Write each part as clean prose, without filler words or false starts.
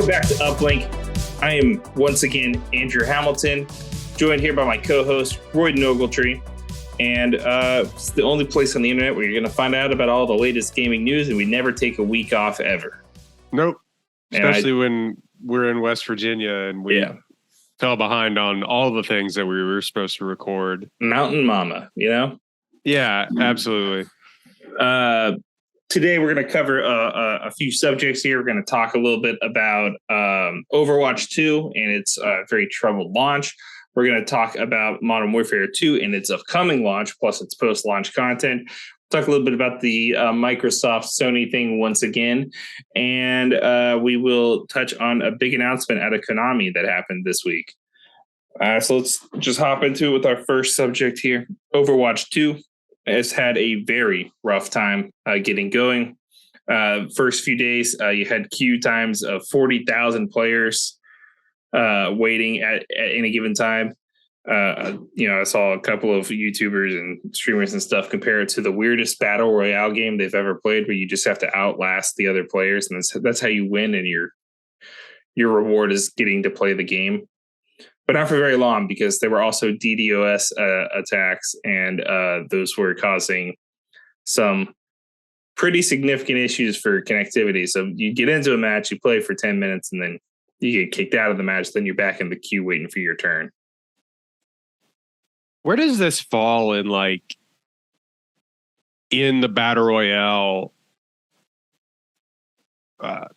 Welcome back to Uplink. I am once again Andrew Hamilton, joined here by my co-host Roy Ogletree. And it's the only place on the internet where you're going to find out about all the latest gaming news, and we never take a week off ever. Nope. Especially when we're in West Virginia and we fell behind on all the things that we were supposed to record. Mountain Mama, you know? Yeah, absolutely. Today we're going to cover a few subjects here. We're going to talk a little bit about Overwatch 2 and its very troubled launch. We're going to talk about Modern Warfare 2 and its upcoming launch, plus its post-launch content. Talk a little bit about the Microsoft Sony thing once again. And we will touch on a big announcement out of Konami that happened this week. So let's just hop into it with our first subject here. Overwatch 2 has had a very rough time getting going. First few days, you had queue times of 40,000 players waiting at any given time. I saw a couple of YouTubers and streamers and stuff compare it to the weirdest battle royale game they've ever played, where you just have to outlast the other players, and that's how you win, and your reward is getting to play the game. But not for very long, because there were also DDoS attacks, and those were causing some pretty significant issues for connectivity. So you get into a match, you play for 10 minutes, and then you get kicked out of the match. Then you're back in the queue waiting for your turn. Where does this fall in the battle royale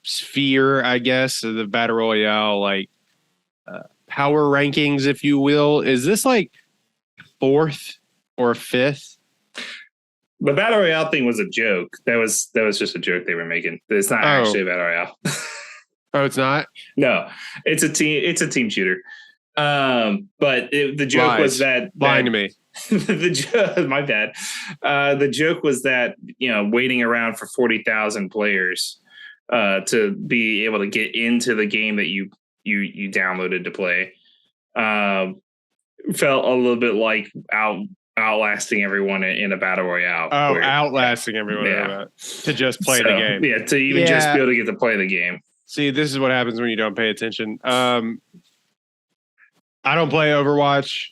sphere, I guess, the battle royale, power rankings, if you will? Is this fourth or fifth? The battle royale thing was a joke. That was just a joke they were making. It's not actually a battle royale. Oh, it's not? No, it's a team shooter. But the joke was that lying to me. My bad. The joke was that, waiting around for 40,000 players to be able to get into the game that you downloaded to play felt a little bit like outlasting everyone in a battle royale. Oh, outlasting everyone to just play the game. Yeah, to even just be able to get to play the game. See, this is what happens when you don't pay attention. I don't play Overwatch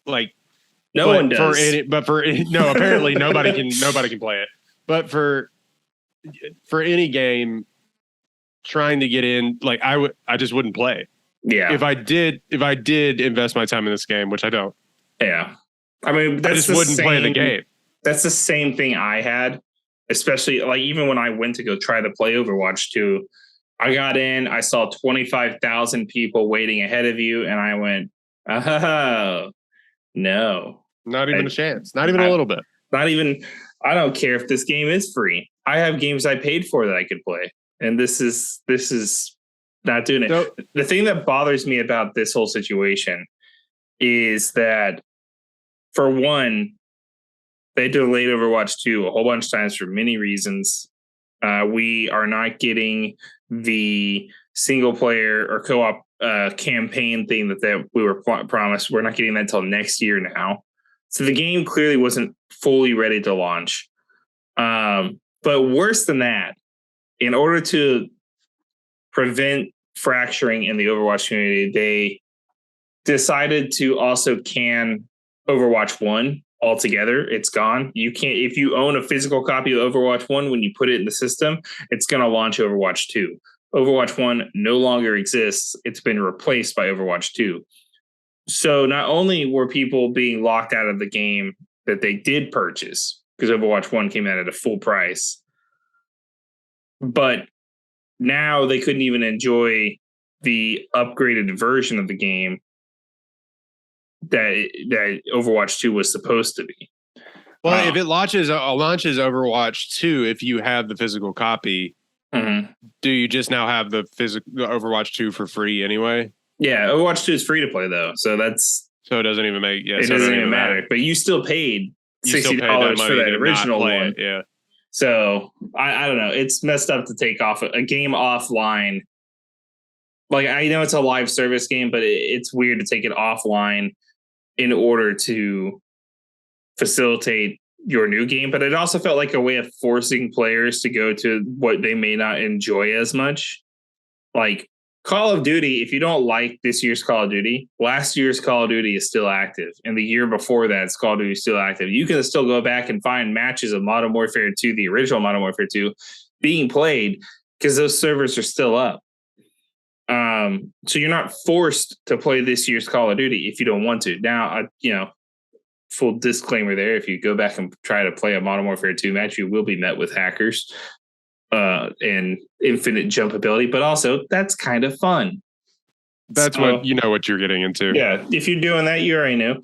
no one does. Apparently nobody can play it. But for any game trying to get in, I just wouldn't play. Yeah. If I did invest my time in this game, which I don't. Yeah. I mean, I just wouldn't play the game. That's the same thing I had, especially even when I went to go try to play Overwatch 2. I got in, I saw 25,000 people waiting ahead of you, and I went, oh, no. Not even a chance. Not even a little bit. Not even, I don't care if this game is free. I have games I paid for that I could play. And this is not doing it. So, the thing that bothers me about this whole situation is that, for one, they delayed Overwatch 2 a whole bunch of times for many reasons. We are not getting the single player or co-op campaign thing that we were promised. We're not getting that until next year now. So the game clearly wasn't fully ready to launch. But worse than that, in order to prevent fracturing in the Overwatch community, they decided to also can Overwatch 1 altogether. It's gone. You can't, if you own a physical copy of Overwatch 1, when you put it in the system, it's going to launch Overwatch 2. Overwatch 1 no longer exists. It's been replaced by Overwatch 2. So not only were people being locked out of the game that they did purchase, because Overwatch 1 came out at a full price, but now they couldn't even enjoy the upgraded version of the game that Overwatch 2 was supposed to be. Well, if it launches Overwatch 2, if you have the physical copy, do you just now have the Overwatch 2 for free anyway? Yeah, Overwatch 2 is free to play though, so it doesn't even matter. But you still paid $60 for that original one. Yeah. So I don't know. It's messed up to take off a game offline. I know it's a live service game, but it's weird to take it offline in order to facilitate your new game. But it also felt like a way of forcing players to go to what they may not enjoy as much. Like Call of Duty, if you don't like this year's Call of Duty, last year's Call of Duty is still active. And the year before that's Call of Duty is still active. You can still go back and find matches of Modern Warfare 2, the original Modern Warfare 2, being played because those servers are still up. So you're not forced to play this year's Call of Duty if you don't want to. Now, full disclaimer there, if you go back and try to play a Modern Warfare 2 match, you will be met with hackers and infinite jump ability, but also that's kind of fun. That's what you're getting into. Yeah, if you're doing that, you already know.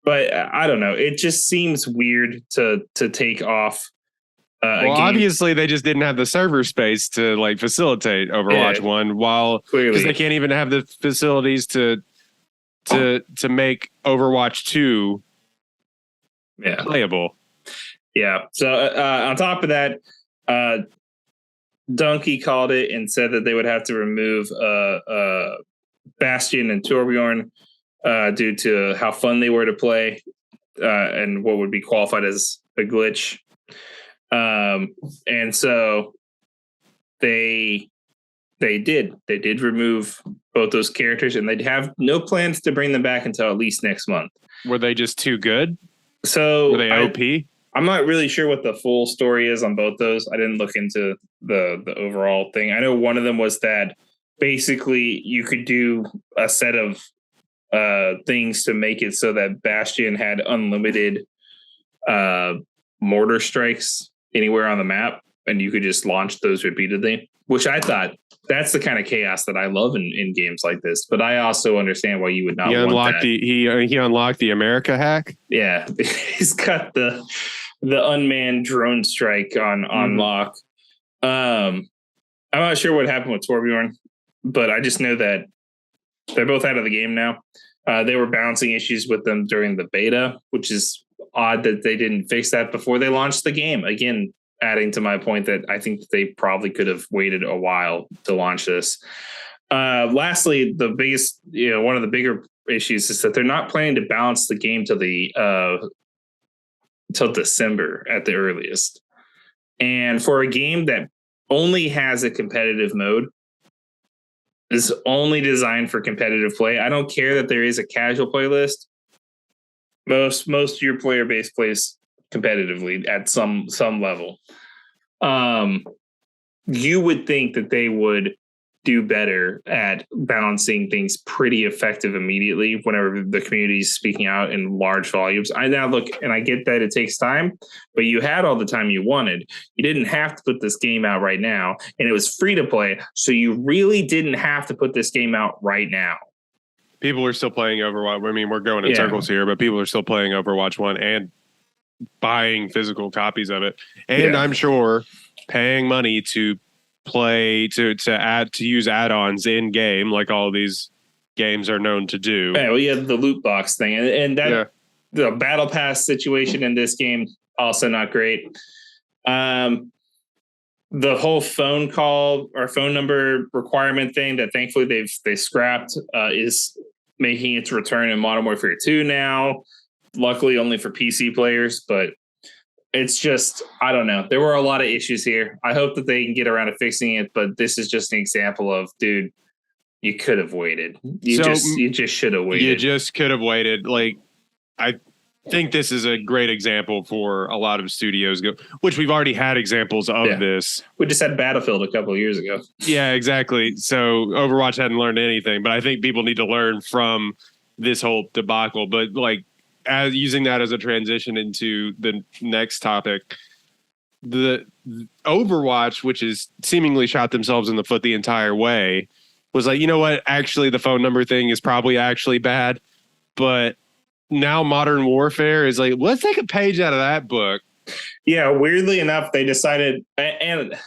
But I don't know. It just seems weird to take off. Obviously they just didn't have the server space to like facilitate Overwatch 1, because they can't even have the facilities to make Overwatch 2 playable. Yeah. So on top of that, Donkey called it and said that they would have to remove Bastion and Torbjorn due to how fun they were to play and what would be qualified as a glitch. And so they did remove both those characters, and they'd have no plans to bring them back until at least next month. Were they just too good? So were they OP? I'm not really sure what the full story is on both those. I didn't look into the overall thing. I know one of them was that basically you could do a set of things to make it so that Bastion had unlimited mortar strikes anywhere on the map, and you could just launch those repeatedly, which I thought that's the kind of chaos that I love in games like this. But I also understand why you would not want that. He unlocked the America hack. Yeah, he's got the unmanned drone strike on lock. I'm not sure what happened with Torbjorn, but I just know that they're both out of the game now. They were balancing issues with them during the beta, which is odd that they didn't fix that before they launched the game. Again, adding to my point that I think they probably could have waited a while to launch this. Lastly, the biggest, one of the bigger issues is that they're not planning to balance the game till December at the earliest. And for a game that only has a competitive mode, is only designed for competitive play, I don't care that there is a casual playlist. Most of your player base plays competitively at some level. You would think that they would do better at balancing things pretty effective immediately whenever the community is speaking out in large volumes. I now look and I get that it takes time, but you had all the time you wanted. You didn't have to put this game out right now, and it was free to play. So you really didn't have to put this game out right now. People are still playing Overwatch. I mean, we're going in circles here, but people are still playing Overwatch 1 and buying physical copies of it. And I'm sure paying money to play to use add-ons in game, like all of these games are known to do. Yeah, well, you have the loot box thing, and that the battle pass situation in this game also not great. The whole phone call or phone number requirement thing that thankfully they scrapped is making its return in Modern Warfare 2 now. Luckily, only for PC players, but it's just, I don't know. There were a lot of issues here. I hope that they can get around to fixing it, but this is just an example of, dude, you could have waited. You just should have waited. You just could have waited. Like, I think this is a great example for a lot of studios, which we've already had examples of this. We just had Battlefield a couple of years ago. Yeah, exactly. So Overwatch hadn't learned anything, but I think people need to learn from this whole debacle. But like, as using that as a transition into the next topic, the Overwatch, which is seemingly shot themselves in the foot the entire way, was like, you know what? Actually, the phone number thing is probably actually bad, but now Modern Warfare is like, let's take a page out of that book. Yeah, weirdly enough, they decided, and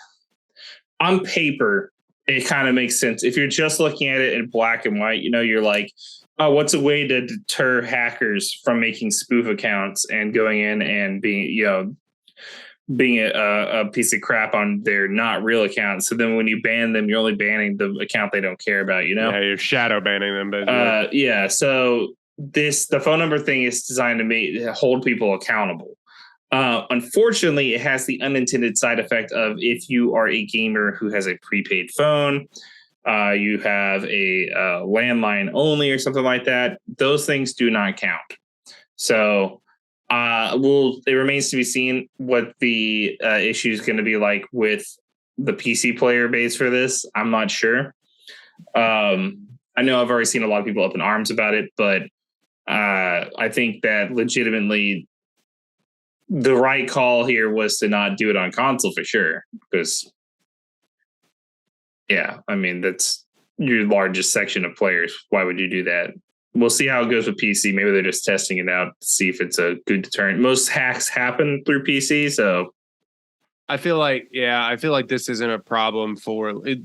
on paper, it kind of makes sense. If you're just looking at it in black and white, you're like, oh, what's a way to deter hackers from making spoof accounts and going in and being a piece of crap on their not real accounts? So then when you ban them, you're only banning the account they don't care about, Yeah, you're shadow banning them. Basically. So the phone number thing is designed to hold people accountable. Unfortunately, it has the unintended side effect of if you are a gamer who has a prepaid phone, you have a landline only or something like that, those things do not count. So it remains to be seen what the issue is going to be like with the PC player base for this. I'm not sure. I know I've already seen a lot of people up in arms about it, but I think that legitimately the right call here was to not do it on console for sure. Because, yeah, I mean, that's your largest section of players. Why would you do that? We'll see how it goes with PC. Maybe they're just testing it out to see if it's a good deterrent. Most hacks happen through PC, so I feel like this isn't a problem for it.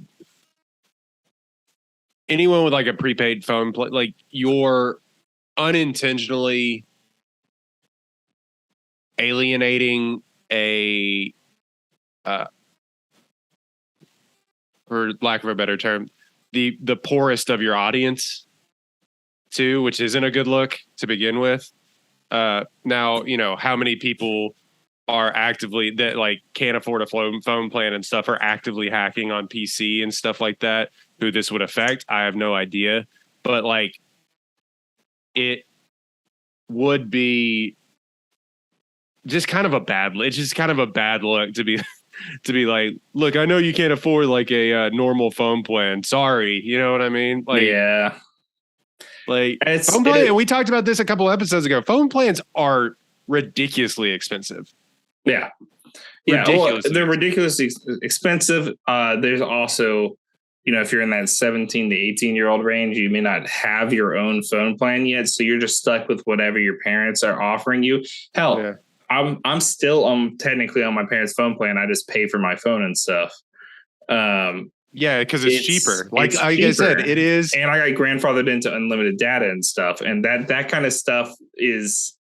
Anyone with like a prepaid phone, like you're unintentionally alienating a, for lack of a better term, the poorest of your audience too, which isn't a good look to begin with. Now, you know, how many people are actively that like can't afford a phone plan and stuff are actively hacking on PC and stuff like that, who this would affect, I have no idea. But like it would be just kind of a bad look to be like, look, I know you can't afford like a normal phone plan. Sorry, you know what I mean? Like, yeah. Like phone plan, and we talked about this a couple episodes ago. Phone plans are ridiculously expensive. Yeah. Yeah, they're ridiculously expensive. There's also, you know, if you're in that 17 to 18-year-old range, you may not have your own phone plan yet, so you're just stuck with whatever your parents are offering you. Hell, yeah. I'm still technically on my parents' phone plan. I just pay for my phone and stuff. Yeah, because it's cheaper. Like I said, it is. And I got grandfathered into unlimited data and stuff. And that kind of stuff is,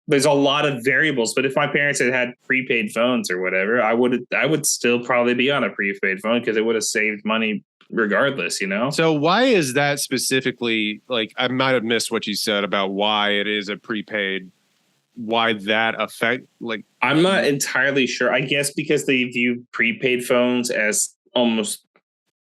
there's a lot of variables. But if my parents had prepaid phones or whatever, I would still probably be on a prepaid phone because it would have saved money regardless, you know? So why is that specifically, like, I might have missed what you said about why it is a prepaid, why that affect, like. I'm not entirely sure. I guess because they view prepaid phones as almost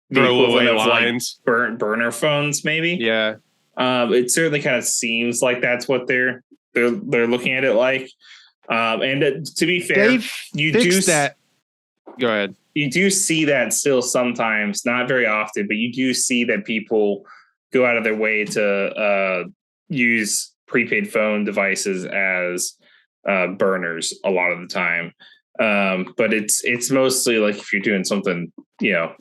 the equivalent of lines. Like burner phones, maybe. Yeah. It certainly kind of seems like that's what they're looking at it like. And to be fair, you do that. Go ahead. You do see that still sometimes, not very often, but you do see that people go out of their way to use prepaid phone devices as burners a lot of the time. But it's mostly like if you're doing something, you know,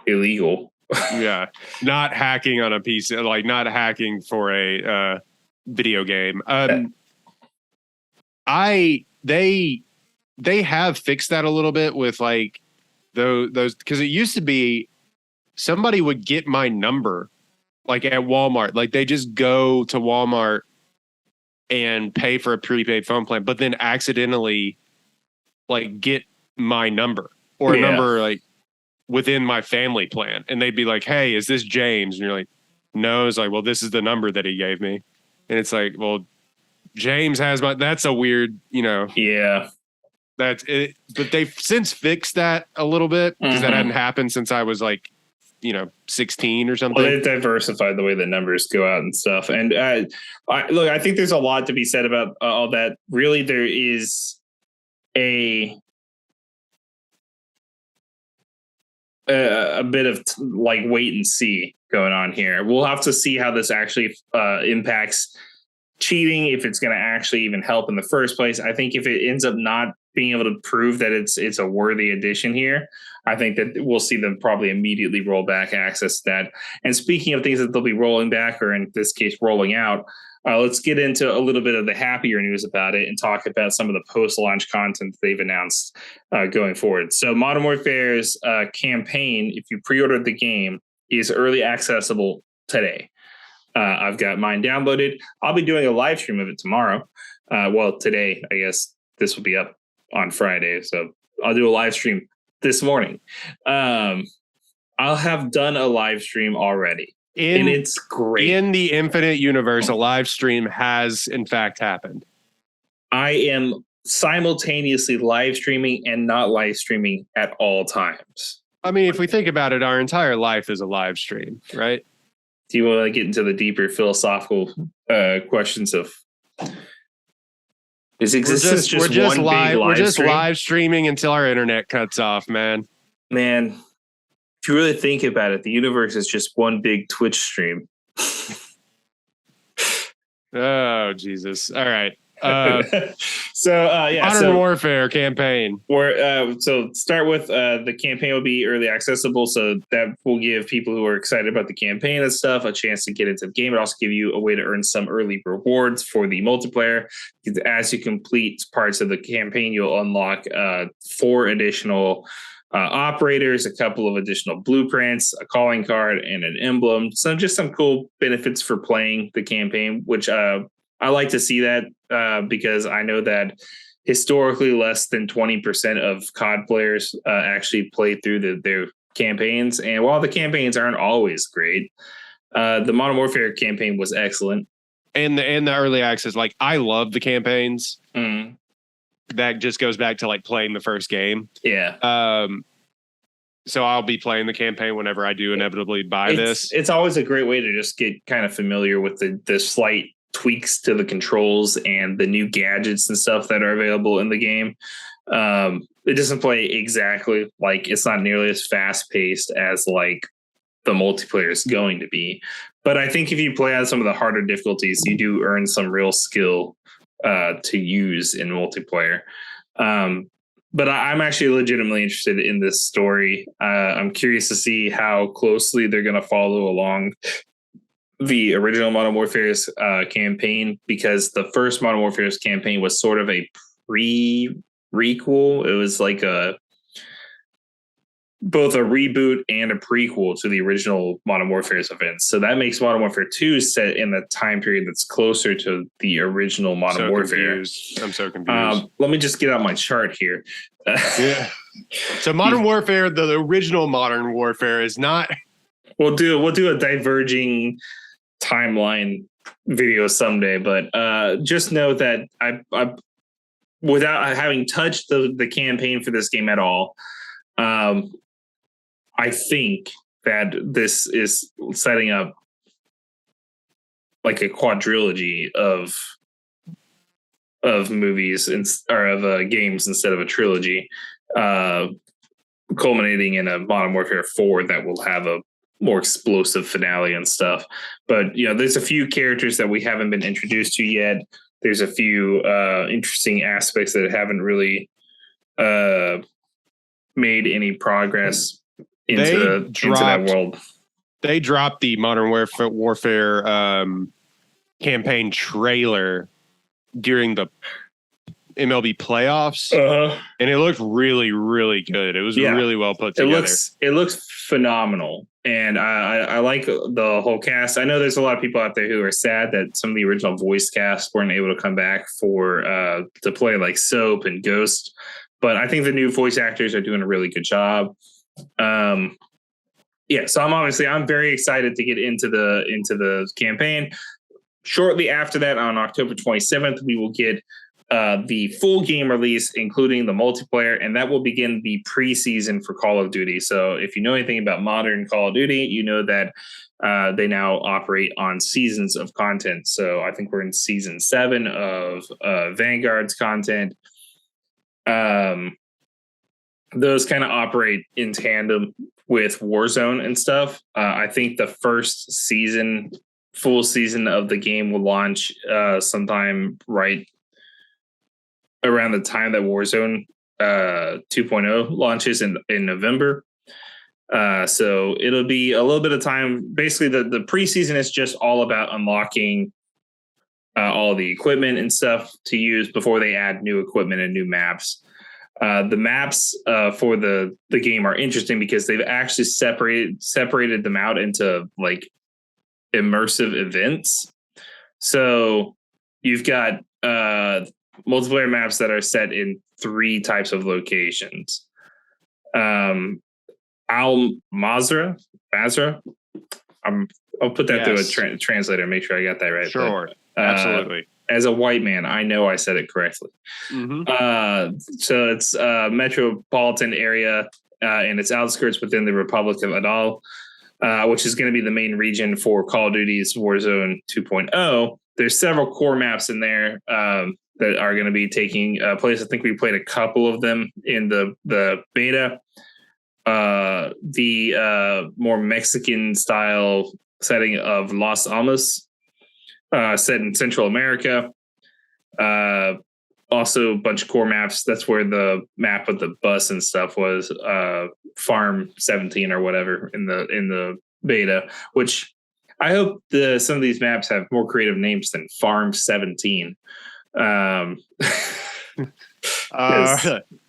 illegal. Yeah, not hacking on a PC, like not hacking for a video game. They have fixed that a little bit with like those, because it used to be somebody would get my number like at Walmart, like they just go to Walmart and pay for a prepaid phone plan, but then accidentally like get my number or a number like within my family plan. And they'd be like, hey, is this James? And you're like, no. It's like, well, this is the number that he gave me. And it's like, well, James has that's a weird, you know. Yeah. That's it. But they've since fixed that a little bit because that hadn't happened since I was like, you know, 16 or something. Well, they've diversified the way the numbers go out and stuff. And I think there's a lot to be said about all that. Really, there is a bit of like wait and see going on here. We'll have to see how this actually impacts cheating, if it's going to actually even help in the first place. I think if it ends up not being able to prove that it's a worthy addition here, I think that we'll see them probably immediately roll back access to that. And speaking of things that they'll be rolling back, or in this case, rolling out, let's get into a little bit of the happier news about it and talk about some of the post-launch content they've announced going forward. So Modern Warfare's campaign, if you pre-ordered the game, is early accessible today. I've got mine downloaded. I'll be doing a live stream of it tomorrow. Well, today, I guess this will be up on Friday. So I'll do a live stream this morning. I'll have done a live stream already. And it's great. In the Infinite Universe, a live stream has, in fact, happened. I am simultaneously live streaming and not live streaming at all times. I mean, if we think about it, our entire life is a live stream, right? Do you want to get into the deeper philosophical questions of is existence just one live, big live we're just stream? live streaming until our internet cuts off, man. Man, if you really think about it, the universe is just one big Twitch stream. Oh, Jesus. All right. Modern Warfare campaign. So start with the campaign will be early accessible, so that will give people who are excited about the campaign and stuff a chance to get into the game. It also give you a way to earn some early rewards for the multiplayer. As you complete parts of the campaign, you'll unlock 4 additional operators, a couple of additional blueprints, a calling card, and an emblem. So just some cool benefits for playing the campaign, which I like to see that because I know that historically less than 20% of COD players actually play through their campaigns. And while the campaigns aren't always great, the Modern Warfare campaign was excellent. And the early access, like I love the campaigns. Mm. That just goes back to like playing the first game. Yeah. So I'll be playing the campaign whenever I do inevitably buy this. It's always a great way to just get kind of familiar with the slight tweaks to the controls and the new gadgets and stuff that are available in the game. It doesn't play exactly like it's not nearly as fast paced as like the multiplayer is going to be. But I think if you play on some of the harder difficulties, you do earn some real skill to use in multiplayer. But I'm actually legitimately interested in this story. I'm curious to see how closely they're going to follow along the original Modern Warfare's campaign, because the first Modern Warfare's campaign was sort of a prequel. It was like both a reboot and a prequel to the original Modern Warfare's events. So that makes Modern Warfare 2 set in the time period that's closer to the original Modern Warfare. Confused. I'm so confused. Let me just get out my chart here. Yeah. So Modern Warfare, the original Modern Warfare is not. We'll do a diverging timeline video someday, but just know that I without having touched the campaign for this game at all, I think that this is setting up like a quadrilogy of movies or of games instead of a trilogy, culminating in a Modern Warfare 4 that will have a more explosive finale and stuff. But there's a few characters that we haven't been introduced to yet. There's a few interesting aspects that haven't really made any progress into that world. They dropped the Modern Warfare campaign trailer during the MLB playoffs, and it looked really, really good. It was really well put together. It looks phenomenal, and I like the whole cast. I know there's a lot of people out there who are sad that some of the original voice cast weren't able to come back to play like Soap and Ghost, but I think the new voice actors are doing a really good job. So I'm very excited to get into the campaign. Shortly after that, on October 27th, we will get the full game release, including the multiplayer, and that will begin the preseason for Call of Duty. So if you know anything about modern Call of Duty, you know that they now operate on seasons of content. So I think we're in season 7 of Vanguard's content. Those kind of operate in tandem with Warzone and stuff. I think the first full season of the game will launch sometime right around the time that Warzone 2.0 launches in November. So it'll be a little bit of time. Basically, the preseason is just all about unlocking all the equipment and stuff to use before they add new equipment and new maps. The maps for the game are interesting because they've actually separated them out into like immersive events. So you've got multiplayer maps that are set in 3 types of locations. Al Mazrah. I'll put that through a translator and make sure I got that right. Sure, absolutely. As a white man, I know I said it correctly. Mm-hmm. So it's a metropolitan area and its outskirts within the Republic of Adal, which is going to be the main region for Call of Duty's Warzone 2.0. There's several core maps in there that are going to be taking place. I think we played a couple of them in the beta. The more Mexican style setting of Los Alamos, set in Central America. Also a bunch of core maps. That's where the map with the bus and stuff was, Farm 17 or whatever in the beta, which I hope some of these maps have more creative names than Farm 17. Not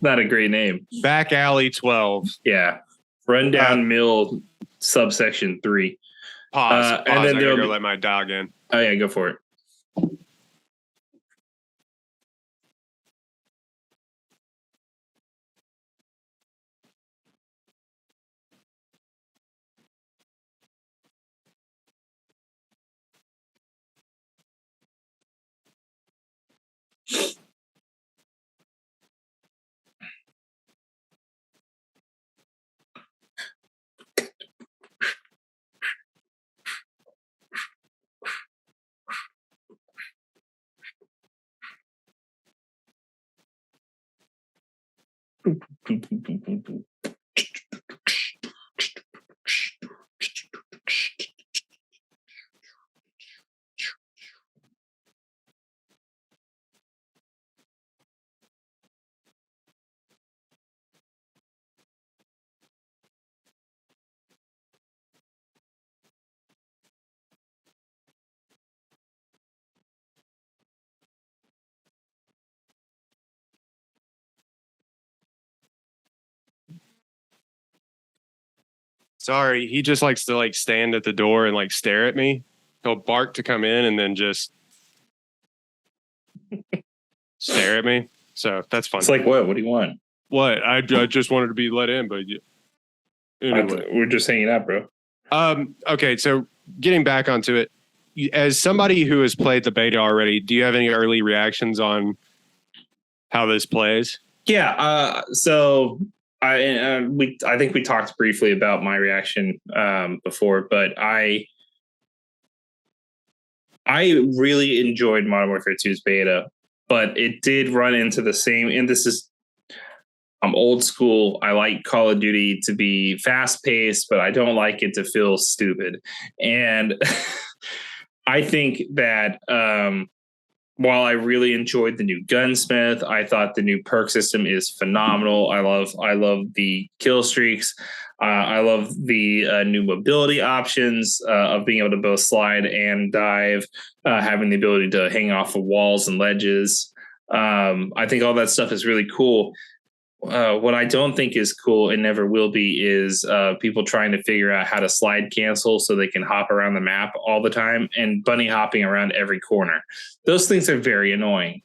a great name. Back Alley 12. Yeah. Rundown Mill subsection 3. Pause. And then I gotta go let my dog in. Oh yeah, go for it. Sorry, he just likes to like stand at the door and like stare at me. He'll bark to come in and then just stare at me. So that's fun. It's like, what? What do you want? What? I just wanted to be let in, but anyway. We're just hanging out, bro. Okay, so getting back onto it, as somebody who has played the beta already, do you have any early reactions on how this plays? Yeah. So I think we talked briefly about my reaction before, but I really enjoyed Modern Warfare 2's beta, but it did run into the same. And I'm old school. I like Call of Duty to be fast paced, but I don't like it to feel stupid. And I think that while I really enjoyed the new gunsmith, I thought the new perk system is phenomenal. I love the kill streaks. I love the new mobility options of being able to both slide and dive, having the ability to hang off of walls and ledges. I think all that stuff is really cool. What I don't think is cool and never will be is people trying to figure out how to slide cancel so they can hop around the map all the time and bunny hopping around every corner. Those things are very annoying.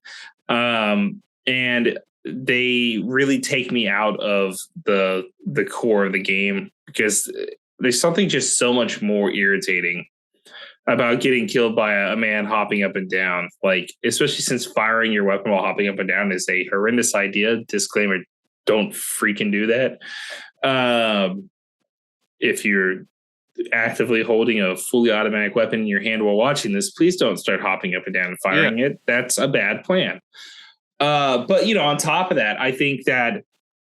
And they really take me out of the core of the game because there's something just so much more irritating about getting killed by a man hopping up and down. Like, especially since firing your weapon while hopping up and down is a horrendous idea. Disclaimer, don't freaking do that. If you're actively holding a fully automatic weapon in your hand while watching this, please don't start hopping up and down and firing it. That's a bad plan. But, on top of that, I think that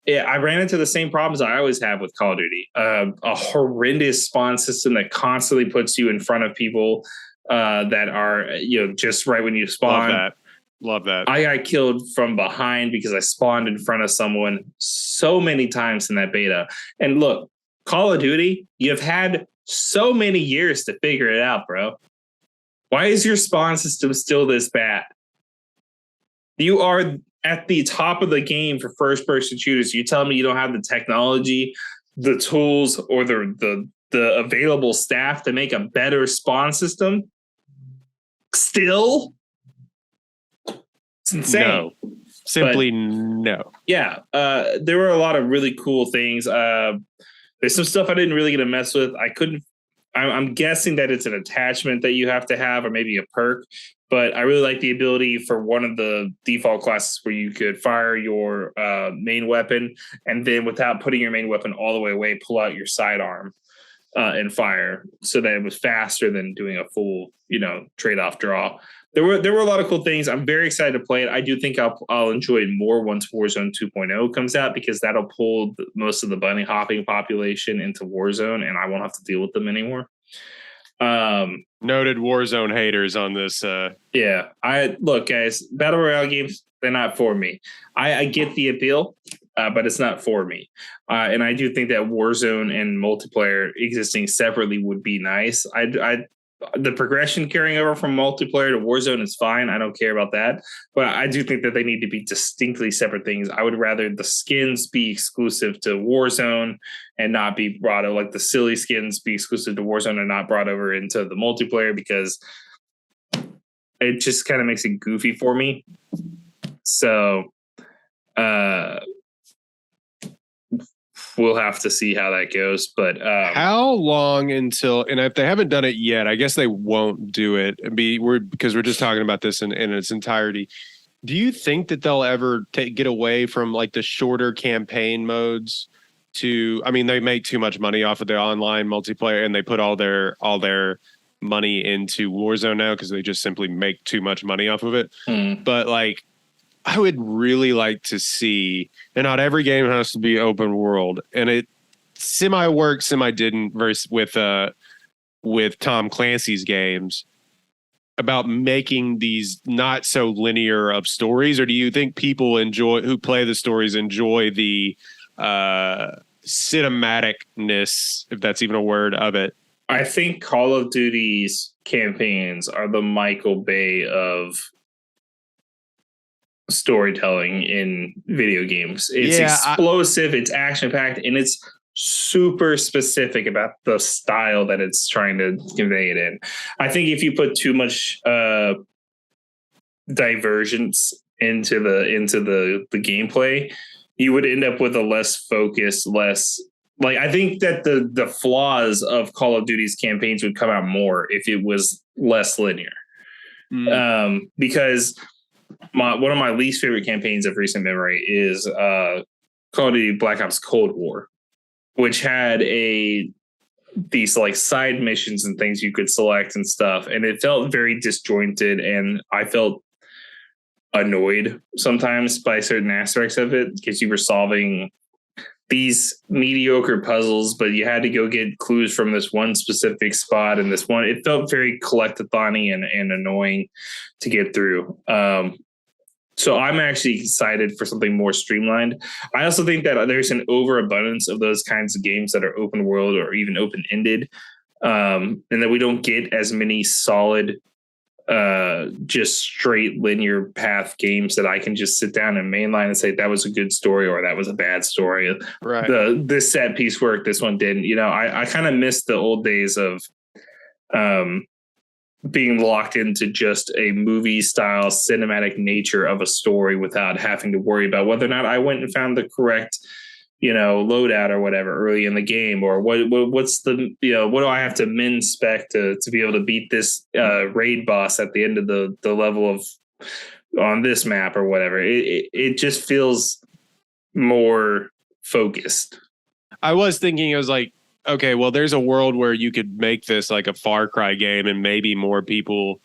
I ran into the same problems I always have with Call of Duty. A horrendous spawn system that constantly puts you in front of people that are, just right when you spawn. Love that. I got killed from behind because I spawned in front of someone so many times in that beta. And look, Call of Duty, you've had so many years to figure it out, bro. Why is your spawn system still this bad? You are at the top of the game for first-person shooters. You tell me you don't have the technology, the tools, or the available staff to make a better spawn system? Still? It's insane. No. Simply no. Yeah. There were a lot of really cool things. There's some stuff I didn't really get to mess with. I'm guessing that it's an attachment that you have to have or maybe a perk. But I really like the ability for one of the default classes where you could fire your main weapon and then without putting your main weapon all the way away, pull out your sidearm and fire so that it was faster than doing a full, trade-off draw. There were a lot of cool things. I'm very excited to play it. I do think I'll enjoy it more once Warzone 2.0 comes out because that'll pull most of the bunny hopping population into Warzone and I won't have to deal with them anymore. Noted Warzone haters on this. Yeah, look, guys, battle royale games, they're not for me. I get the appeal, but it's not for me. And I do think that Warzone and multiplayer existing separately would be nice. The progression carrying over from multiplayer to Warzone is fine. I don't care about that. But I do think that they need to be distinctly separate things. I would rather the skins be exclusive to Warzone and not be brought over, like the silly skins be exclusive to Warzone and not brought over into the multiplayer because it just kind of makes it goofy for me. So we'll have to see how that goes. But how long until, and if they haven't done it yet, I guess they won't do it. Because we're just talking about this in its entirety. Do you think that they'll ever get away from like the shorter campaign modes they make too much money off of their online multiplayer and they put all their money into Warzone now because they just simply make too much money off of it. But like, I would really like to see, and not every game has to be open world, and it semi worked, semi didn't versus with Tom Clancy's games about making these not so linear of stories. Or do you think people who play the stories enjoy the cinematicness, if that's even a word, of it? I think Call of Duty's campaigns are the Michael Bay of storytelling in video games. It's explosive, it's action-packed, and it's super specific about the style that it's trying to convey it in. I think if you put too much divergence into the gameplay, you would end up with a less focused, I think that the flaws of Call of Duty's campaigns would come out more if it was less linear. Because one of my least favorite campaigns of recent memory is Call of Duty Black Ops Cold War, which had these like side missions and things you could select and stuff, and it felt very disjointed, and I felt annoyed sometimes by certain aspects of it because you were solving these mediocre puzzles, but you had to go get clues from this one specific spot and this one. It felt very collectathon-y and annoying to get through. So I'm actually excited for something more streamlined. I also think that there's an overabundance of those kinds of games that are open world or even open-ended, and that we don't get as many solid, just straight linear path games that I can just sit down and mainline and say that was a good story or that was a bad story. Right. This set piece worked, this one didn't. I kind of miss the old days of being locked into just a movie style cinematic nature of a story without having to worry about whether or not I went and found the correct, loadout or whatever early in the game, or what's the, what do I have to min spec to be able to beat this raid boss at the end of the level of on this map or whatever. It just feels more focused. I was like, okay, well, there's a world where you could make this like a Far Cry game and maybe more people,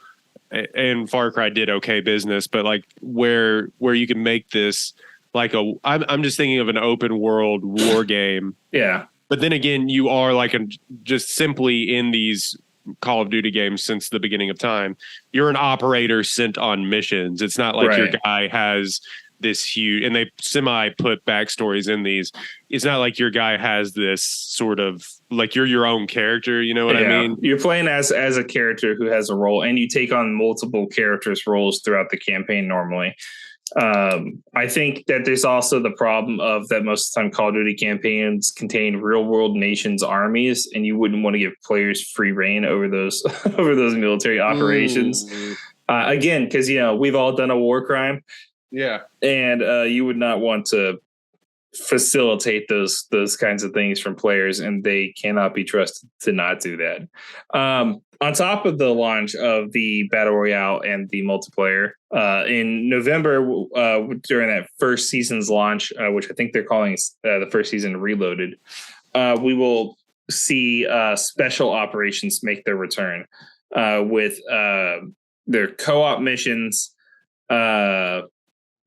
and Far Cry did okay business, but like where you can make this like I'm just thinking of an open world war game. Yeah. But then again, you are like just simply in these Call of Duty games since the beginning of time. You're an operator sent on missions. It's not like your guy has this huge, and they semi put backstories in these. It's not like your guy has this sort of like you're your own character. You know what I mean? You're playing as a character who has a role, and you take on multiple characters' roles throughout the campaign normally. I think that there's also the problem of that most of the time Call of Duty campaigns contain real world nations armies, and you wouldn't want to give players free reign over those over those military operations. Again, because we've all done a war crime. Yeah. And you would not want to facilitate those kinds of things from players, and they cannot be trusted to not do that. on top of the launch of the Battle Royale and the multiplayer, in November, during that first season's launch, which I think they're calling the first season Reloaded, we will see special operations make their return with their co-op missions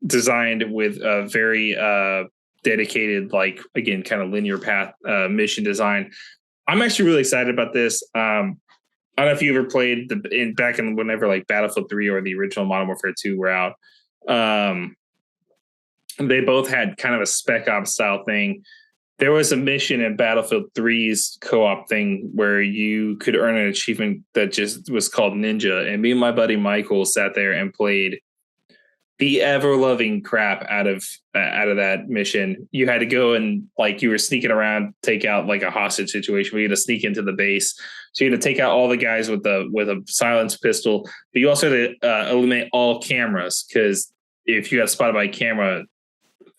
designed with a very dedicated, like, again, kind of linear path mission design. I'm actually really excited about this. I don't know if you ever played back in whenever like Battlefield 3 or the original Modern Warfare 2 were out. They both had kind of a Spec Ops style thing. There was a mission in Battlefield 3's co-op thing where you could earn an achievement that just was called Ninja. And me and my buddy Michael sat there and played the ever-loving crap out of that mission. You had to go and, like, you were sneaking around, take out like a hostage situation where you had to sneak into the base. So you had to take out all the guys with a silenced pistol, but you also had to eliminate all cameras, because if you got spotted by a camera,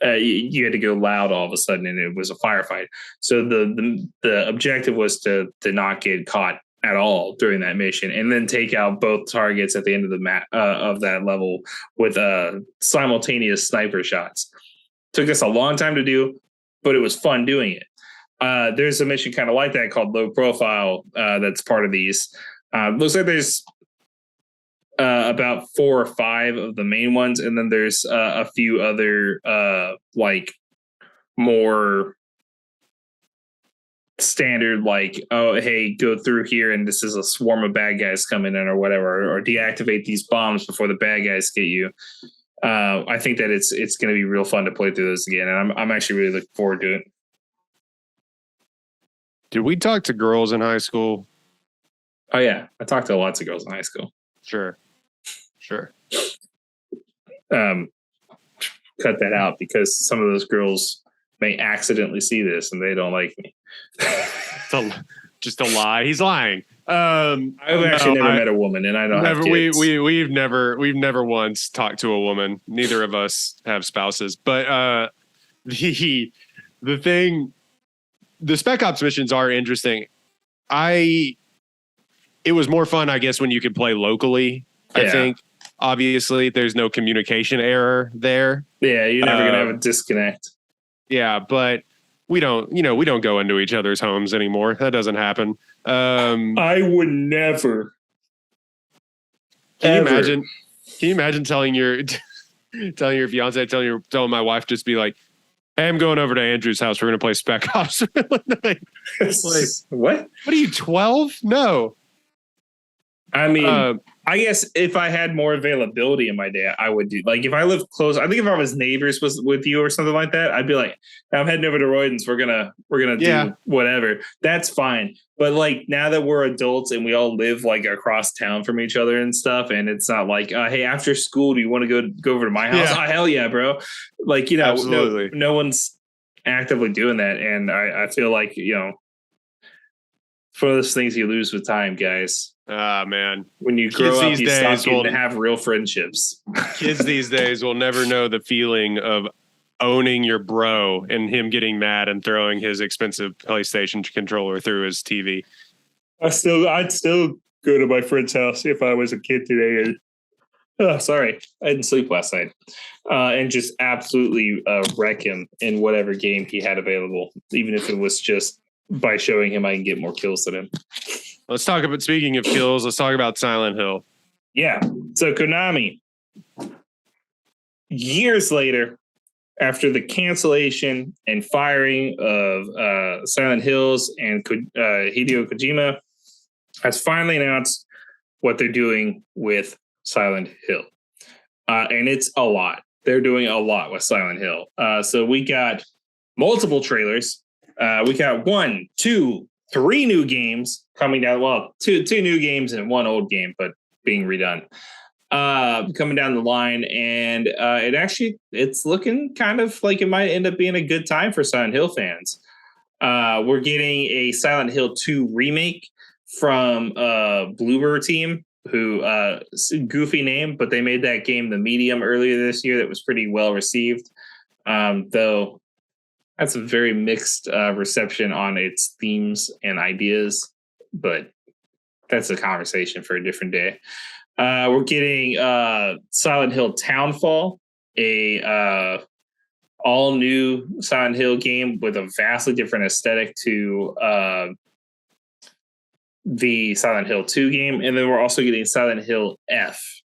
you had to go loud all of a sudden, and it was a firefight. So the objective was to not get caught at all during that mission, and then take out both targets at the end of the map of that level with simultaneous sniper shots. Took us a long time to do, but it was fun doing it. There's a mission kind of like that called Low Profile that's part of these. Looks like there's about 4 or 5 of the main ones, and then there's a few other like more standard, like, oh, hey, go through here and this is a swarm of bad guys coming in or whatever, or deactivate these bombs before the bad guys get you. I think that it's going to be real fun to play through those again, and I'm actually really looking forward to it. Did we talk to girls in high school? Oh yeah, I talked to lots of girls in high school. Sure. Cut that out, because some of those girls may accidentally see this and they don't like me. Just a lie. He's lying. I've actually never met a woman, and I don't have kids. We've never once talked to a woman. Neither of us have spouses. But the Spec Ops missions are interesting. It was more fun, I guess, when you could play locally. I think obviously there's no communication error there. Yeah, you're never gonna have a disconnect. Yeah, but we don't go into each other's homes anymore. That doesn't happen. I would never. Can you imagine telling your fiance, telling my wife, just be like, hey, I'm going over to Andrew's house. We're gonna play Spec Ops. Like, what? What are you, 12? No. I mean, I guess if I had more availability in my day, I would do, like, if I lived close. I think if I was neighbors with you or something like that, I'd be like, I'm heading over to Royden's. We're gonna do whatever. That's fine. But like, now that we're adults and we all live like across town from each other and stuff, and it's not like, hey, after school, do you want to go over to my house? Yeah. Oh, hell yeah, bro! Like, absolutely. No one's actively doing that, and I feel like, it's one of those things you lose with time, guys. Man. When you grow up, you stop getting to have real friendships. Kids these days will never know the feeling of owning your bro and him getting mad and throwing his expensive PlayStation controller through his TV. I'd still go to my friend's house if I was a kid today. Sorry, I didn't sleep last night. And just absolutely wreck him in whatever game he had available, even if it was just by showing him I can get more kills than him. Let's talk about, speaking of kills, let's talk about Silent Hill. Yeah. So Konami, years later, after the cancellation and firing of Silent Hills and Hideo Kojima, has finally announced what they're doing with Silent Hill. And it's a lot. They're doing a lot with Silent Hill. So we got multiple trailers. We got 1, 2, 3 new games coming down. Well, two new games and 1 old game, but being redone. Coming down the line, and it's looking kind of like it might end up being a good time for Silent Hill fans. We're getting a Silent Hill 2 remake from Bloober team, who goofy name, but they made that game The Medium earlier this year that was pretty well received. Though that's a very mixed reception on its themes and ideas, but that's a conversation for a different day. We're getting Silent Hill Townfall, a all new Silent Hill game with a vastly different aesthetic to the Silent Hill 2 game. And then we're also getting Silent Hill F,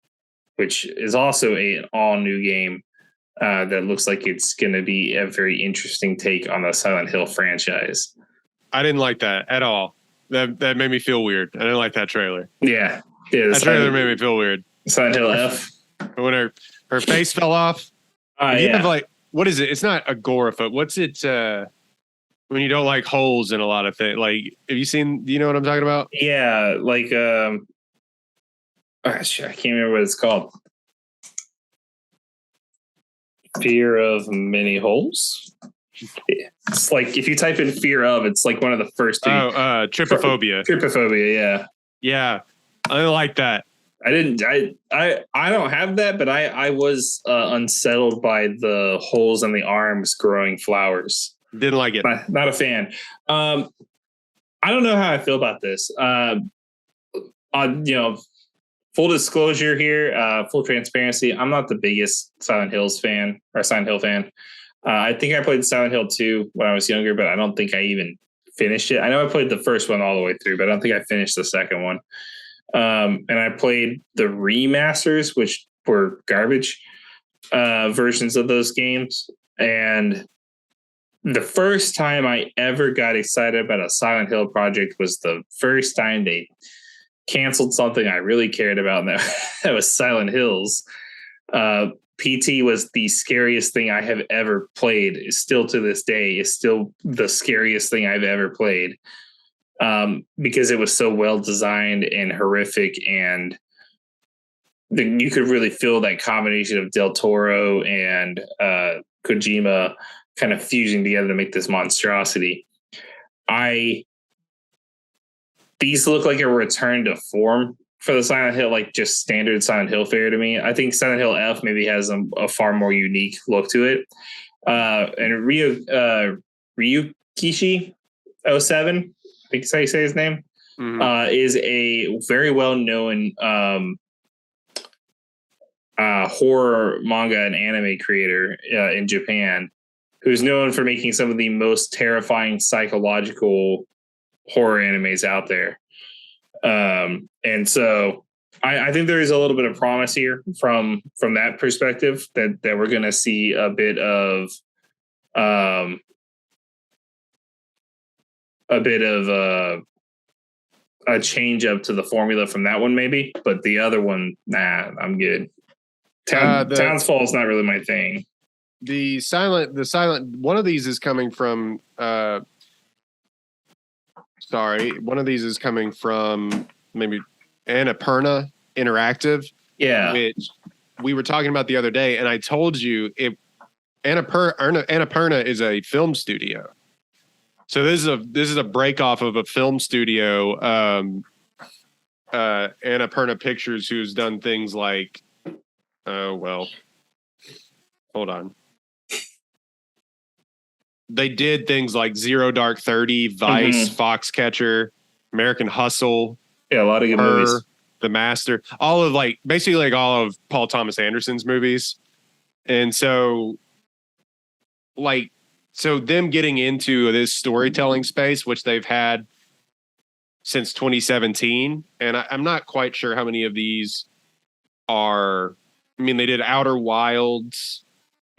which is also an all new game that looks like it's going to be a very interesting take on the Silent Hill franchise. I didn't like that at all. That made me feel weird. I didn't like that trailer. Yeah. That trailer made me feel weird. Silent Hill F. When her face fell off. You Yeah. have like, what is it? It's not agoraphobe. What's it? When you don't like holes in a lot of things. Like, have you seen? Do you know what I'm talking about? Yeah, like I can't remember what it's called. Fear of many holes. It's like if you type in "fear of," it's like one of the first. Trypophobia. Trypophobia. Yeah. Yeah, I didn't like that. I didn't. I don't have that, but I was unsettled by the holes in the arms growing flowers. Didn't like it. Not a fan. I don't know how I feel about this. Full disclosure here, full transparency. I'm not the biggest Silent Hill fan. I think I played Silent Hill 2 when I was younger, but I don't think I even finished it. I know I played the first one all the way through, but I don't think I finished the second one. And I played the remasters, which were garbage versions of those games. And the first time I ever got excited about a Silent Hill project was the first time they canceled something I really cared about, and that was Silent Hills. PT was the scariest thing I have ever played. Still to this day, is still the scariest thing I've ever played. Because it was so well designed and horrific, and you could really feel that combination of Del Toro and Kojima kind of fusing together to make this monstrosity. These look like a return to form for the Silent Hill, like just standard Silent Hill fare to me. I think Silent Hill F maybe has a far more unique look to it. And Ryukishi 07, I think that's how you say his name, is a very well-known horror manga and anime creator in Japan, who's known for making some of the most terrifying psychological horror animes out there. And so I think there is a little bit of promise here from that perspective that we're going to see a bit of a change up to the formula from that one maybe, but the other one, nah, I'm good. Townsfall is not really my thing. The silent one of these is coming from one of these is coming from maybe Annapurna Interactive. Yeah. Which we were talking about the other day, and I told you if Annapurna is a film studio. So this is a break off of a film studio, Annapurna Pictures, who's done things like hold on. They did things like Zero Dark 30, Vice, Foxcatcher, American Hustle. Yeah, a lot of good movies. The Master, basically all of Paul Thomas Anderson's movies. And so them getting into this storytelling space, which they've had since 2017. And I'm not quite sure how many of these are. I mean, they did Outer Wilds.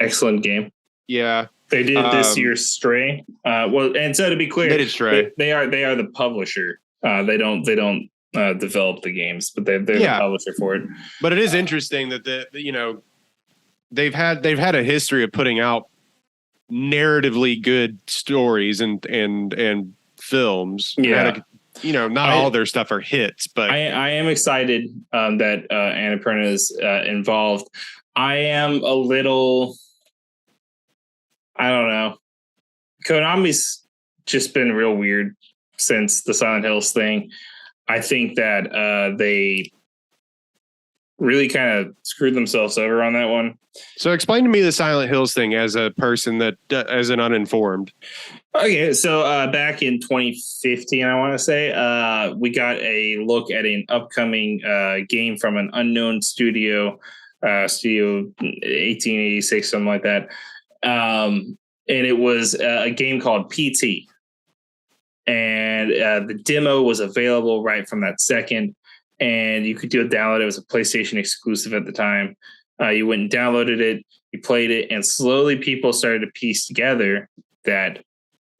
Excellent game. Yeah. They did this year's Stray. And so to be clear, they did Stray. They are the publisher. They don't develop the games, but they're the publisher for it. But it is interesting that they've had a history of putting out narratively good stories and films. Yeah. Not all their stuff are hits, but I am excited that Annapurna is involved. I am a little. I don't know. Konami's just been real weird since the Silent Hills thing. I think that really kind of screwed themselves over on that one. So explain to me the Silent Hills thing as a person that as an uninformed. Okay, so back in 2015, I want to say, we got a look at an upcoming game from an unknown studio, Studio 1886, something like that. And it was a game called PT. And the demo was available right from that second. And you could do a download. It was a PlayStation exclusive at the time. You went and downloaded it, you played it, and slowly people started to piece together that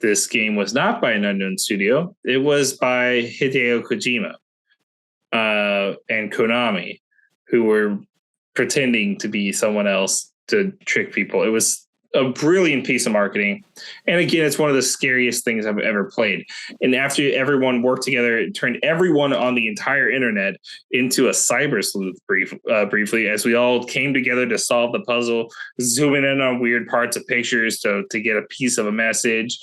this game was not by an unknown studio. It was by Hideo Kojima and Konami, who were pretending to be someone else to trick people. It was a brilliant piece of marketing. And again, it's one of the scariest things I've ever played. And after everyone worked together, it turned everyone on the entire internet into a cyber sleuth briefly, as we all came together to solve the puzzle, zooming in on weird parts of pictures to get a piece of a message,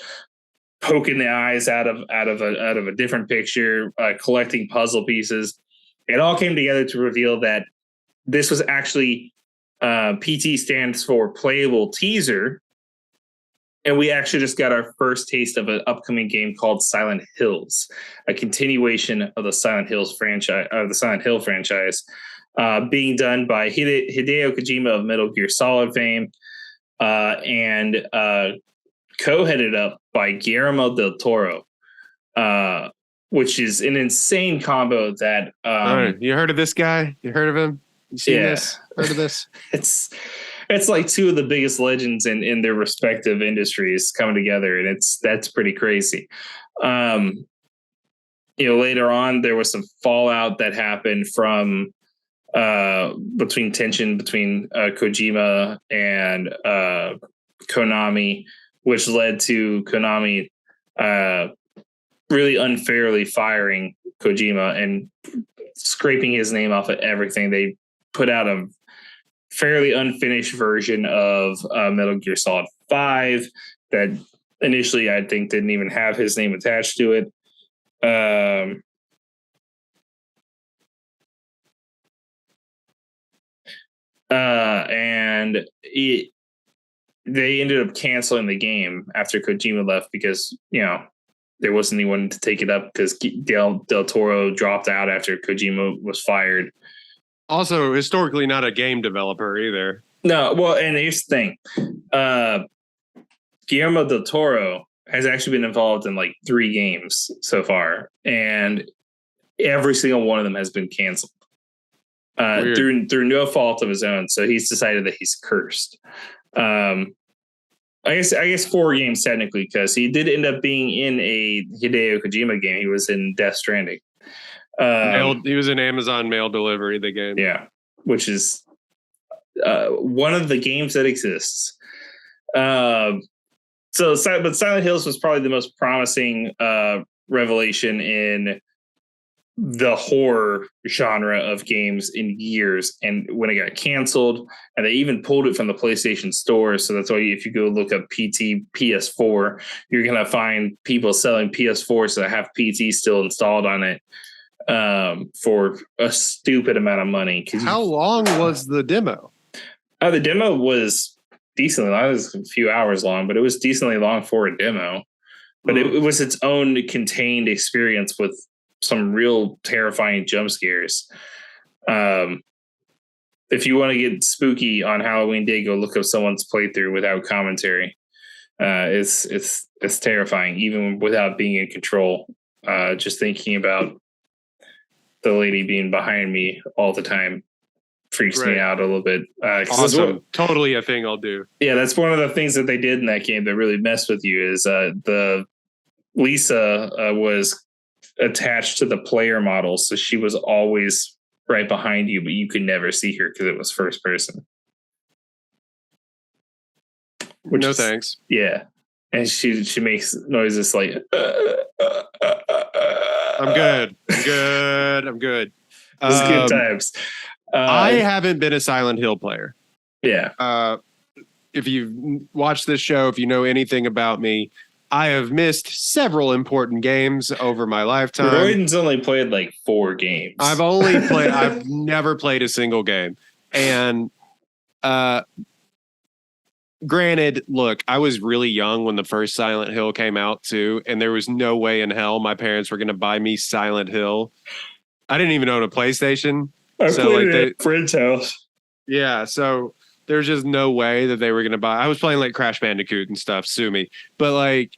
poking the eyes out of a different picture, collecting puzzle pieces. It all came together to reveal that this was actually PT stands for playable teaser. And we actually just got our first taste of an upcoming game called Silent Hills, a continuation of the Silent Hill franchise, being done by Hideo Kojima of Metal Gear Solid fame, and co-headed up by Guillermo del Toro, which is an insane combo that... All right. You heard of this guy? You heard of him? You seen this? Heard of this? It's like two of the biggest legends in their respective industries coming together, and that's pretty crazy. Later on there was some fallout that happened from between Kojima and Konami, which led to Konami really unfairly firing Kojima and scraping his name off of everything. They put out a fairly unfinished version of Metal Gear Solid 5 that initially I think didn't even have his name attached to it. And they ended up canceling the game after Kojima left because, there wasn't anyone to take it up because Del Toro dropped out after Kojima was fired. Also, historically, not a game developer either. No, well, and here's the thing. Guillermo del Toro has actually been involved in like 3 games so far, and every single one of them has been canceled through no fault of his own. So he's decided that he's cursed. I guess 4 games technically, because he did end up being in a Hideo Kojima game. He was in Death Stranding. He was in Amazon mail delivery, the game. Yeah, which is one of the games that exists. But Silent Hills was probably the most promising revelation in the horror genre of games in years. And when it got canceled, and they even pulled it from the PlayStation Store, so that's why if you go look up PT PS4, you're gonna find people selling PS4s that have PT still installed on it for a stupid amount of money. How long was the demo? The demo was decently long. It was a few hours long, but it was decently long for a demo. But it was its own contained experience with some real terrifying jump scares. If you want to get spooky on Halloween Day, go look up someone's playthrough without commentary. It's terrifying, even without being in control. Just thinking about the lady being behind me all the time freaks me out a little bit. Awesome. Totally a thing I'll do. Yeah, that's one of the things that they did in that game that really messed with you is the Lisa was attached to the player model, so she was always right behind you, but you could never see her because it was first person. Thanks. Yeah, and she makes noises like. I'm good. It's good times. I haven't been a Silent Hill player. Yeah. If you've watched this show, if you know anything about me, I have missed several important games over my lifetime. Royden's only played like 4 games. I've never played a single game. And granted, look, I was really young when the first Silent Hill came out too, and there was no way in hell my parents were going to buy me Silent Hill. I didn't even own a PlayStation. I played it at a friend's house. Yeah, so there's just no way that they were going to buy. I was playing like Crash Bandicoot and stuff, sue me. But like,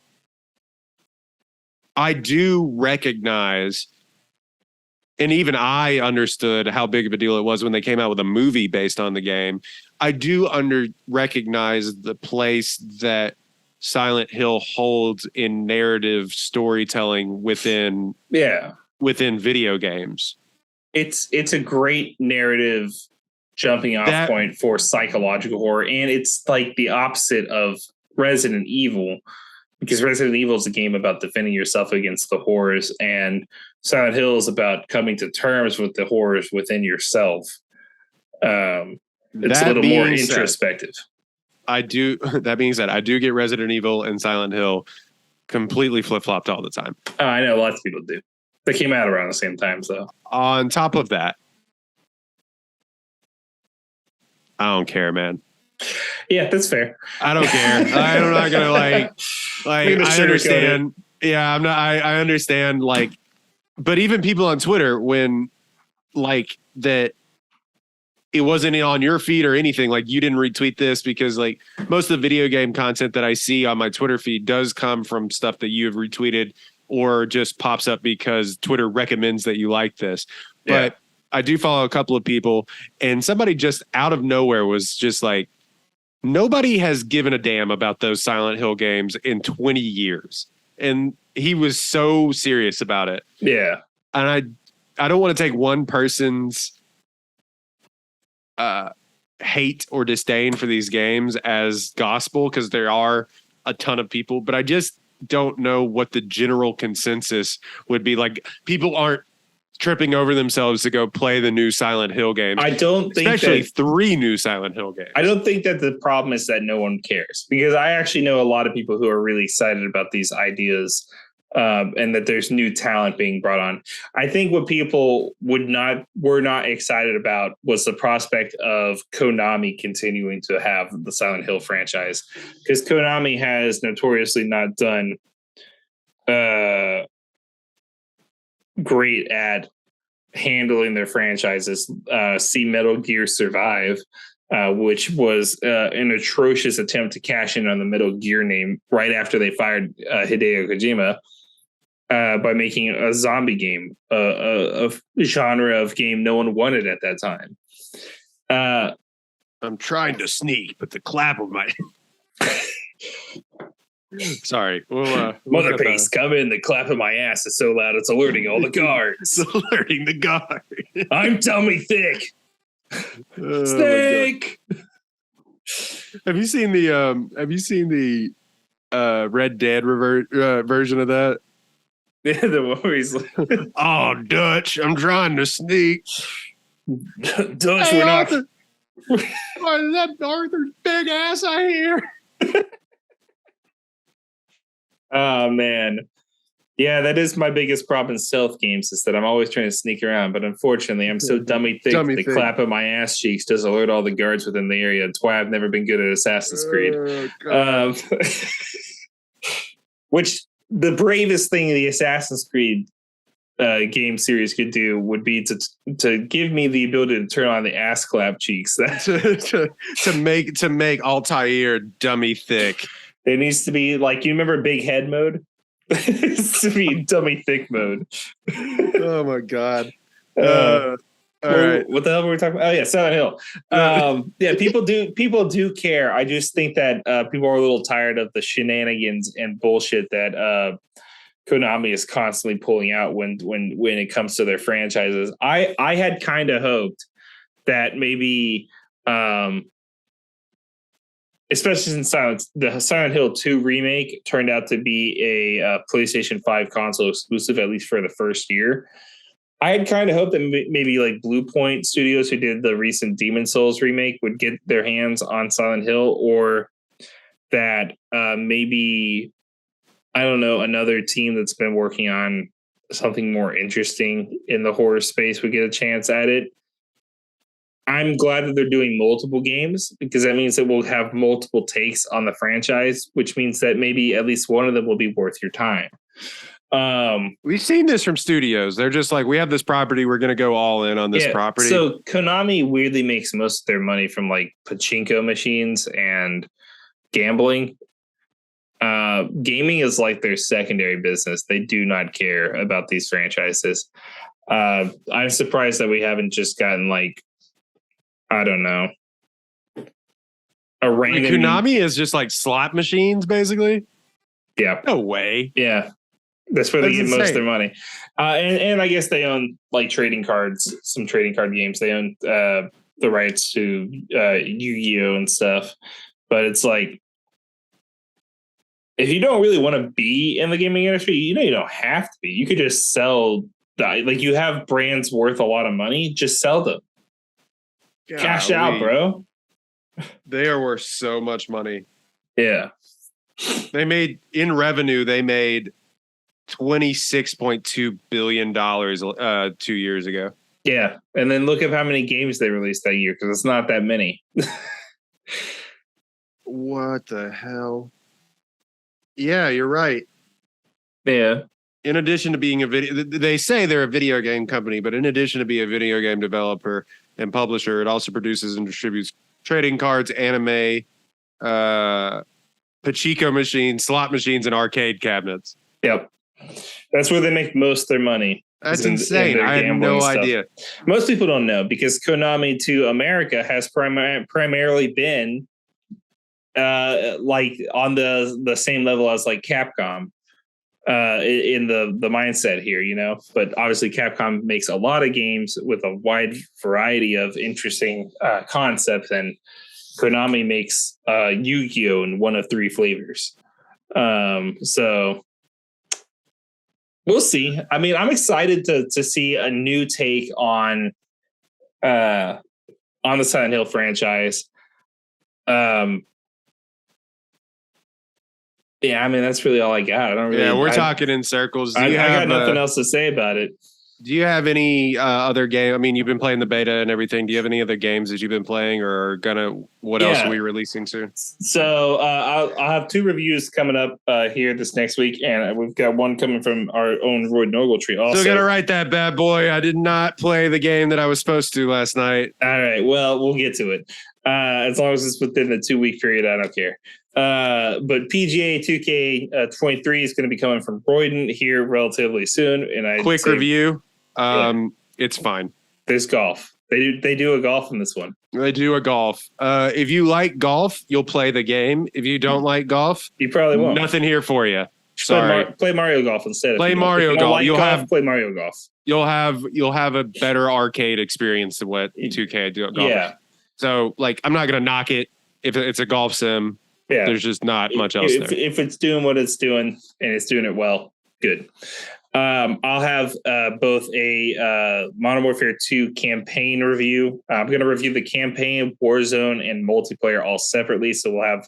I do recognize, and even I understood how big of a deal it was when they came out with a movie based on the game. I do recognize the place that Silent Hill holds in narrative storytelling within video games. It's a great narrative jumping off point for psychological horror, and it's like the opposite of Resident Evil, because Resident Evil is a game about defending yourself against the horrors, and Silent Hill is about coming to terms with the horrors within yourself. It's a little more introspective. That being said, I do get Resident Evil and Silent Hill completely flip-flopped all the time. Oh, I know lots of people do. They came out around the same time, so. On top of that, I don't care, man. Yeah, that's fair. I don't care. I'm not gonna like I understand. Yeah, I'm not. I understand. Like, but even people on Twitter, when like that, it wasn't on your feed or anything. Like, you didn't retweet this because like most of the video game content that I see on my Twitter feed does come from stuff that you have retweeted or just pops up because Twitter recommends that you like this. Yeah. But I do follow a couple of people, and somebody just out of nowhere was just like, nobody has given a damn about those Silent Hill games in 20 years. And he was so serious about it. Yeah. And I don't want to take one person's hate or disdain for these games as gospel, because there are a ton of people, but I just don't know what the general consensus would be. Like, people aren't tripping over themselves to go play the new Silent Hill games. I don't think especially 3 new Silent Hill games. I don't think that the problem is that no one cares, because I actually know a lot of people who are really excited about these ideas, and that there's new talent being brought on. I think what people were not excited about was the prospect of Konami continuing to have the Silent Hill franchise, because Konami has notoriously not done great at handling their franchises. See Metal Gear Survive, which was an atrocious attempt to cash in on the Metal Gear name right after they fired Hideo Kojima, by making a zombie game, a genre of game no one wanted at that time. I'm trying to sneak, but the clap of my... Sorry. Mother Base, come in. The clap of my ass is so loud it's alerting all the guards. It's alerting the guard. I'm tummy thick. Snake. Have you seen the Red Dead version of that? Yeah, the one where he's like, "Oh, Dutch, I'm trying to sneak." Dutch, hey, we're Arthur. Not. What is that Arthur's big ass I hear? Oh man, yeah, that is my biggest problem in stealth games, is that I'm always trying to sneak around, but unfortunately I'm so dummy thick the clap of my ass cheeks does alert all the guards within the area. That's why I've never been good at Assassin's Creed. Which the bravest thing the Assassin's Creed game series could do would be to give me the ability to turn on the ass clap cheeks. to make Altair dummy thick. It needs to be like, you remember Big Head mode? It needs to be dummy thick mode. Oh my god! All right, what the hell were we talking about? Oh yeah, Silent Hill. Yeah, people do care. I just think that people are a little tired of the shenanigans and bullshit that Konami is constantly pulling out when it comes to their franchises. I had kind of hoped that maybe, especially since the Silent Hill 2 remake turned out to be a PlayStation 5 console exclusive, at least for the first year. I had kind of hoped that maybe like Blue Point Studios, who did the recent Demon Souls remake, would get their hands on Silent Hill, or that maybe I don't know, another team that's been working on something more interesting in the horror space would get a chance at it. I'm glad that they're doing multiple games because that means that we'll have multiple takes on the franchise, which means that maybe at least one of them will be worth your time. We've seen this from studios. They're just like, we have this property. We're going to go all in on this property. So Konami weirdly makes most of their money from like pachinko machines and gambling. Gaming is like their secondary business. They do not care about these franchises. I'm surprised that we haven't just gotten like, I don't know, a random. Konami is just like slot machines, basically. Yeah. No way. Yeah. That's where they get most of their money. And I guess they own like trading cards, some trading card games. They own the rights to Yu-Gi-Oh! And stuff. But it's like, if you don't really want to be in the gaming industry, you don't have to be. You could just sell, like you have brands worth a lot of money, just sell them. Cash out, bro. They are worth so much money. Yeah. In revenue, they made $26.2 billion 2 years ago. Yeah. And then look at how many games they released that year, because it's not that many. What the hell? Yeah, you're right. Yeah. In addition to being they say they're a video game company, but in addition to being a video game developer and publisher, it also produces and distributes trading cards, anime, pachinko machines, slot machines, and arcade cabinets. Yep. That's where they make most of their money. That's insane. I had no idea. Most people don't know because Konami to America has primarily been like on the same level as like Capcom in the mindset here, but obviously Capcom makes a lot of games with a wide variety of interesting concepts, and Konami makes Yu-Gi-Oh! In one of 3 flavors. So we'll see. I mean, I'm excited to see a new take on the Silent Hill franchise. Yeah, I mean, that's really all I got. I don't really. Yeah, we're talking in circles. I got nothing else to say about it. Do you have any other game? I mean, you've been playing the beta and everything. Do you have any other games that you've been playing, or what else are we releasing soon? So I'll have 2 reviews coming up here this next week, and we've got one coming from our own Roy Ogletree. Also, still gotta write that bad boy. I did not play the game that I was supposed to last night. All right, well, we'll get to it. As long as it's within the 2-week period, I don't care. But PGA 2K23 is going to be coming from Royden here relatively soon. And quick review. It's fine. There's golf. They do a golf in this one. They do a golf. If you like golf, you'll play the game. If you don't like golf, you probably won't. Nothing here for you. Sorry. Play Mario Golf instead. Play Mario Golf. Play Mario Golf. You'll have a better arcade experience than what 2K do. Yeah. So like, I'm not gonna knock it if it's a golf sim. Yeah. There's just not much else there. If it's doing what it's doing and it's doing it well, good. I'll have both a Modern Warfare 2 campaign review. I'm going to review the campaign, Warzone, and multiplayer all separately. So we'll have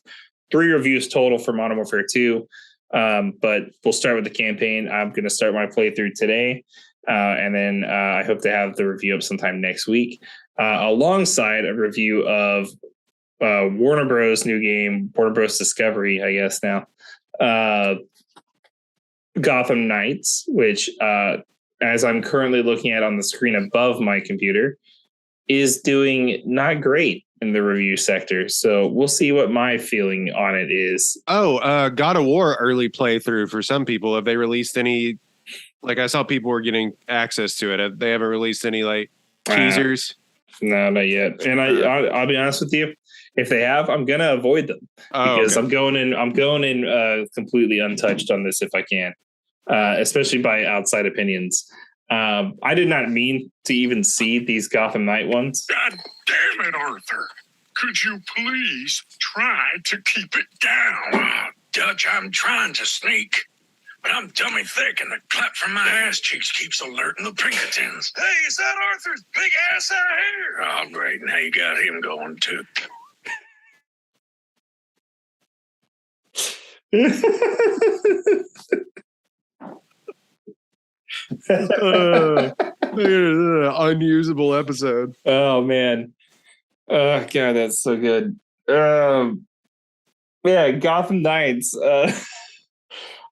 3 reviews total for Modern Warfare 2. But we'll start with the campaign. I'm going to start my playthrough today. And then I hope to have the review up sometime next week, alongside a review of Warner Bros. New game, Warner Bros. Discovery, I guess now. Gotham Knights, which, as I'm currently looking at on the screen above my computer, is doing not great in the review sector. So we'll see what my feeling on it is. God of War early playthrough for some people. Have they released any? Like, I saw people were getting access to it. They haven't released any like teasers. No, not yet. And I'll be honest with you. If they have, I'm gonna avoid them because I'm going in completely untouched on this if I can, especially by outside opinions. I did not mean to even see these Gotham Knight ones. God damn it, Arthur! Could you please try to keep it down? Dutch, I'm trying to sneak, but I'm dummy thick, and the clap from my ass cheeks keeps alerting the Pinkertons. Hey, is that Arthur's big ass out here? Oh, great! Now you got him going too. Unusable episode. Oh man. Oh god, that's so good. Yeah, Gotham Knights.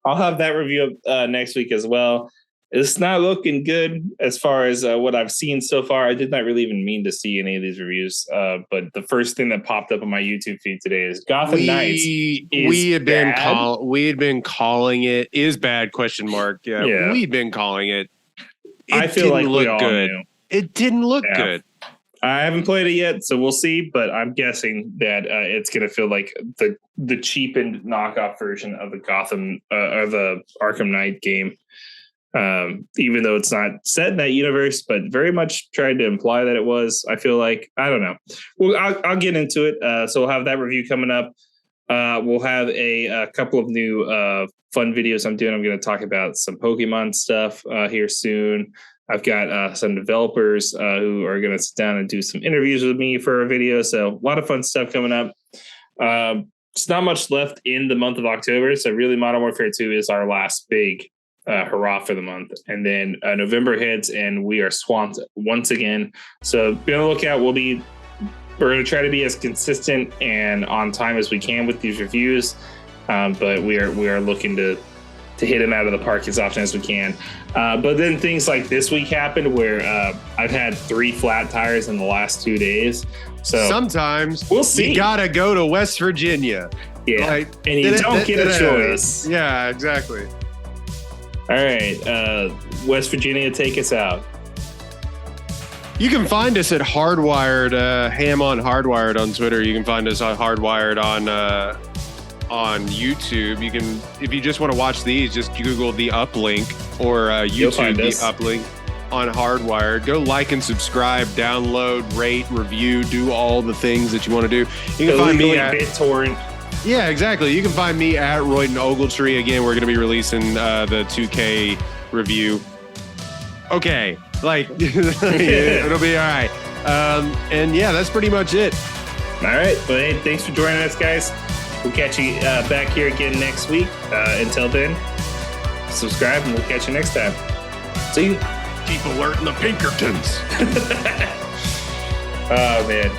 I'll have that review up next week as well. It's not looking good as far as what I've seen so far. I did not really even mean to see any of these reviews, but the first thing that popped up on my YouTube feed today is Gotham Knights. We had been calling it is bad ? Yeah, we'd been calling it. I feel like we all knew. It didn't look good. I haven't played it yet, so we'll see. But I'm guessing that it's going to feel like the cheapened knockoff version of the Gotham or the Arkham Knight game. Even though it's not set in that universe, but very much tried to imply that it was. I feel like, I don't know. Well, I'll get into it. So we'll have that review coming up. We'll have a couple of new fun videos I'm doing. I'm going to talk about some Pokemon stuff here soon. I've got some developers who are going to sit down and do some interviews with me for a video. So a lot of fun stuff coming up. It's not much left in the month of October. So really Modern Warfare 2 is our last big hurrah for the month. And then November hits and we are swamped once again. So be on the lookout. We're going to try to be as consistent and on time as we can with these reviews. But we are looking to hit them out of the park as often as we can. But then things like this week happened where I've had 3 flat tires in the last 2 days. So sometimes we'll see. You gotta go to West Virginia. Yeah, and you don't get a choice. Yeah, exactly. All right, West Virginia, take us out. You can find us at Hardwired, Ham on Hardwired on Twitter. You can find us on Hardwired on YouTube. You can, if you just want to watch these, just Google the Uplink or YouTube the Uplink on Hardwired. Go like and subscribe, download, rate, review, do all the things that you want to do. You can find me at BitTorrent. Yeah, exactly. You can find me at Royden Ogletree. Again, we're going to be releasing the 2K review. Okay, like it'll be all right. And yeah, that's pretty much it. All right. Well, hey, thanks for joining us, guys. We'll catch you back here again next week. Until then, subscribe and we'll catch you next time. See you. Keep alerting the Pinkertons. Oh, man.